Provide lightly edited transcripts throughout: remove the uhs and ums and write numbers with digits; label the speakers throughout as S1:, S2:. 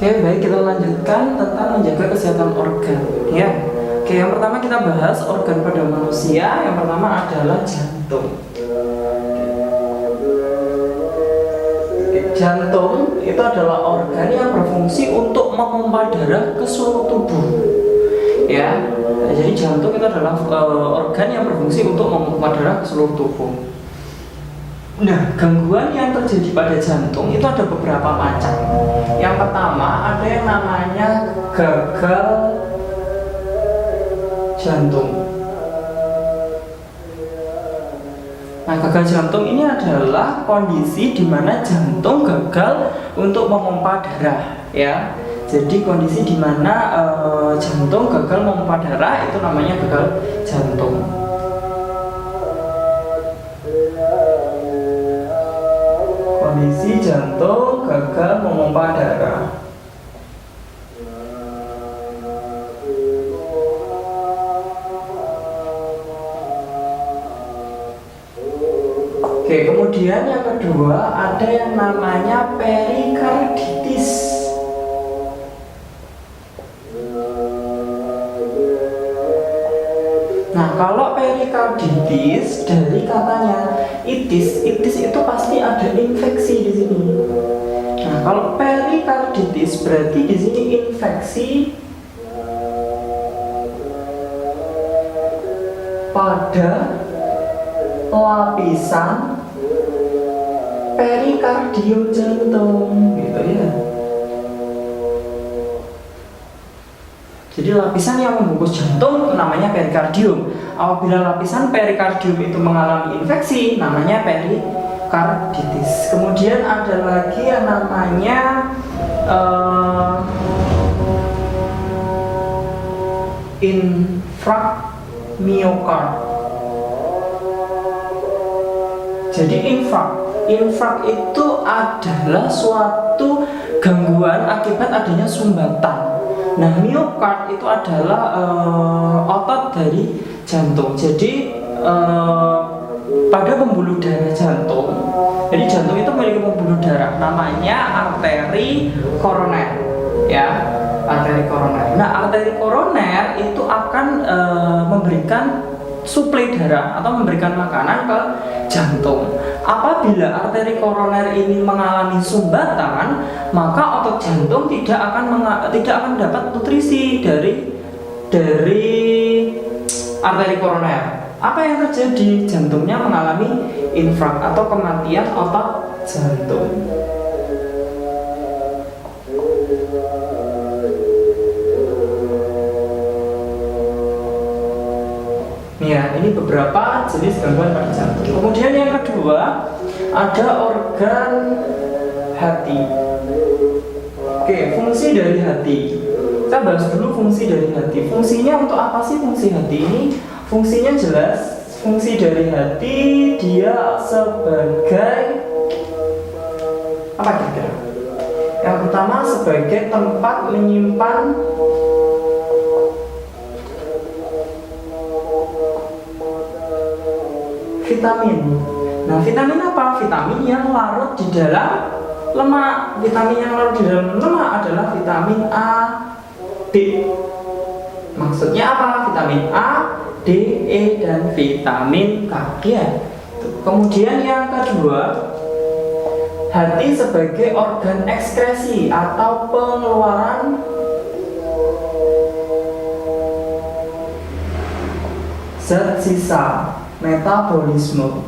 S1: Oke, baik, kita lanjutkan tentang menjaga kesehatan organ. Ya, oke, yang pertama kita bahas organ pada manusia. Yang pertama adalah jantung. Jantung itu adalah organ yang berfungsi untuk memompa darah ke seluruh tubuh. Ya, jadi jantung itu adalah organ yang berfungsi untuk memompa darah ke seluruh tubuh. Nah, gangguan yang terjadi pada jantung itu ada beberapa macam. Yang pertama ada yang namanya gagal jantung. Nah, gagal jantung ini adalah kondisi di mana jantung gagal untuk memompa darah, ya. Jadi kondisi di mana jantung gagal memompa darah itu namanya gagal jantung. Kondisi jantung gagal memompa darah. Oke, kemudian yang kedua ada yang namanya perikarditis. Nah, kalau perikarditis dari katanya itis itu pasti ada infeksi di sini. Nah, kalau perikarditis berarti di sini infeksi pada lapisan perikardium jantung, gitu ya. Jadi lapisan yang membungkus jantung namanya perikardium. Apabila lapisan perikardium itu mengalami infeksi, namanya perikarditis. Kemudian ada lagi yang namanya infark miokard. Jadi infark itu adalah suatu gangguan akibat adanya sumbatan. Nah, miokard itu adalah otot dari jantung. Jadi pada pembuluh darah jantung, jadi jantung itu memiliki pembuluh darah, namanya arteri koroner, ya, arteri koroner. Nah, arteri koroner itu akan memberikan suplai darah atau memberikan makanan ke jantung. Apabila arteri koroner ini mengalami sumbatan, maka otot jantung tidak akan dapat nutrisi dari arteri koroner. Apa yang terjadi? Jantungnya mengalami infark atau kematian otot jantung. Ya, ini beberapa jenis gangguan pada jantung. Kemudian yang kedua ada organ hati. Oke, fungsi dari hati. Kita bahas dulu fungsi dari hati. Fungsinya untuk apa sih fungsi hati ini? Fungsinya jelas. Fungsi dari hati dia sebagai apa kira-kira? Yang pertama sebagai tempat menyimpan vitamin. Nah, vitamin apa? Vitamin yang larut di dalam lemak. Vitamin yang larut di dalam lemak adalah vitamin A, D. Maksudnya apa? Vitamin A, D, E, dan vitamin K. Ya. Kemudian yang kedua, hati sebagai organ ekskresi atau pengeluaran zat sisa, metabolisme.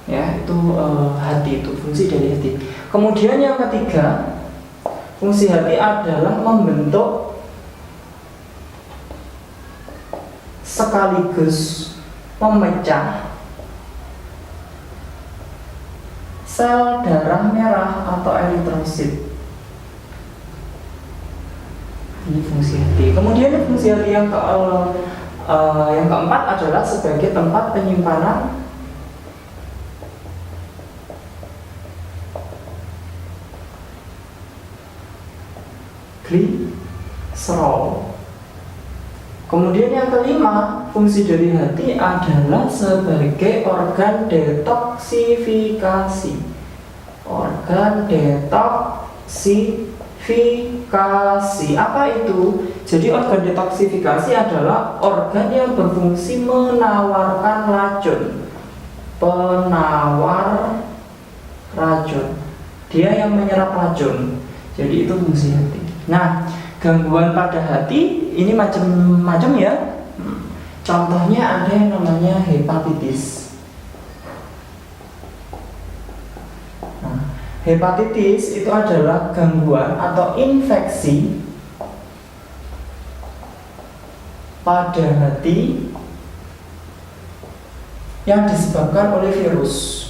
S1: Ya, itu hati, itu fungsi dari hati. Kemudian yang ketiga, fungsi hati adalah membentuk sekaligus memecah sel darah merah atau eritrosit. Ini fungsi hati. Kemudian fungsi hati yang keempat adalah sebagai tempat penyimpanan gliserol. Kemudian yang kelima, fungsi dari hati adalah sebagai organ detoksifikasi. Organ detoksifikasi. Apa itu? Jadi organ detoksifikasi adalah organ yang berfungsi menawarkan racun. Penawar racun. Dia yang menyerap racun. Jadi itu fungsi hati. Nah, gangguan pada hati ini macam-macam ya. Contohnya ada yang namanya hepatitis. Nah, hepatitis itu adalah gangguan atau infeksi pada hati yang disebabkan oleh virus.